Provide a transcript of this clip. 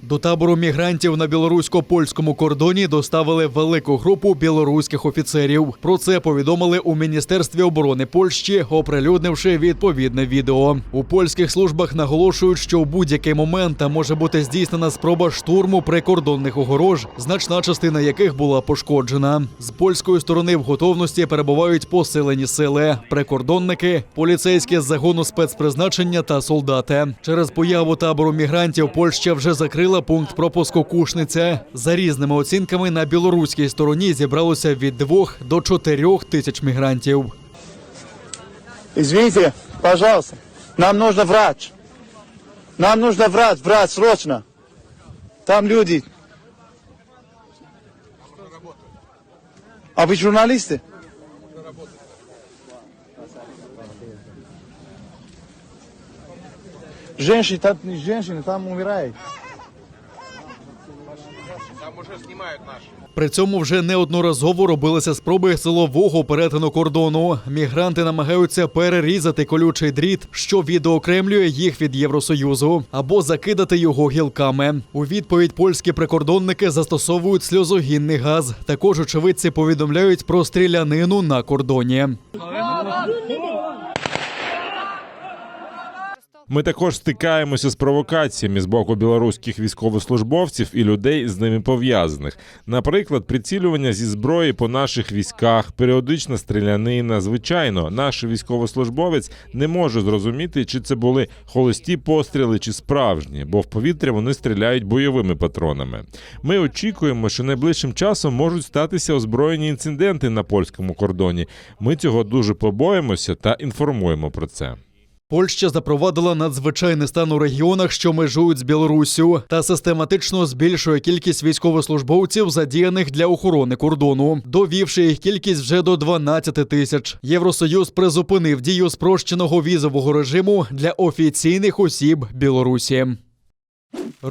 До табору мігрантів на білорусько-польському кордоні доставили велику групу білоруських офіцерів. Про це повідомили у Міністерстві оборони Польщі, оприлюднивши відповідне відео. У польських службах наголошують, що у будь-який момент може бути здійснена спроба штурму прикордонних огорож, значна частина яких була пошкоджена. З польської сторони в готовності перебувають посилені сили – прикордонники, поліцейські з загону спецпризначення та солдати. Через появу табору мігрантів Польща вже закрила пункт пропуску Кушниця. За різними оцінками, на білоруській стороні зібралося від 2 до 4 тисяч мігрантів. Извините, пожалуйста, нам нужен врач. Нам нужен врач, срочно. Там люди. А вы журналисты? Женщины там умирают. Там уже знімають наші. При цьому вже неодноразово робилися спроби силового перетину кордону. Мігранти намагаються перерізати колючий дріт, що відокремлює їх від Євросоюзу, або закидати його гілками. У відповідь польські прикордонники застосовують сльозогінний газ. Також очевидці повідомляють про стрілянину на кордоні. Ми також стикаємося з провокаціями з боку білоруських військовослужбовців і людей з ними пов'язаних. Наприклад, прицілювання зі зброї по наших військах, періодична стрілянина. Звичайно, наш військовослужбовець не може зрозуміти, чи це були холості постріли, чи справжні, бо в повітря вони стріляють бойовими патронами. Ми очікуємо, що найближчим часом можуть статися озброєні інциденти на польському кордоні. Ми цього дуже побоїмося та інформуємо про це. Польща запровадила надзвичайний стан у регіонах, що межують з Білоруссю, та систематично збільшує кількість військовослужбовців, задіяних для охорони кордону, довівши їх кількість вже до 12 тисяч. Євросоюз призупинив дію спрощеного візового режиму для офіційних осіб Білорусі.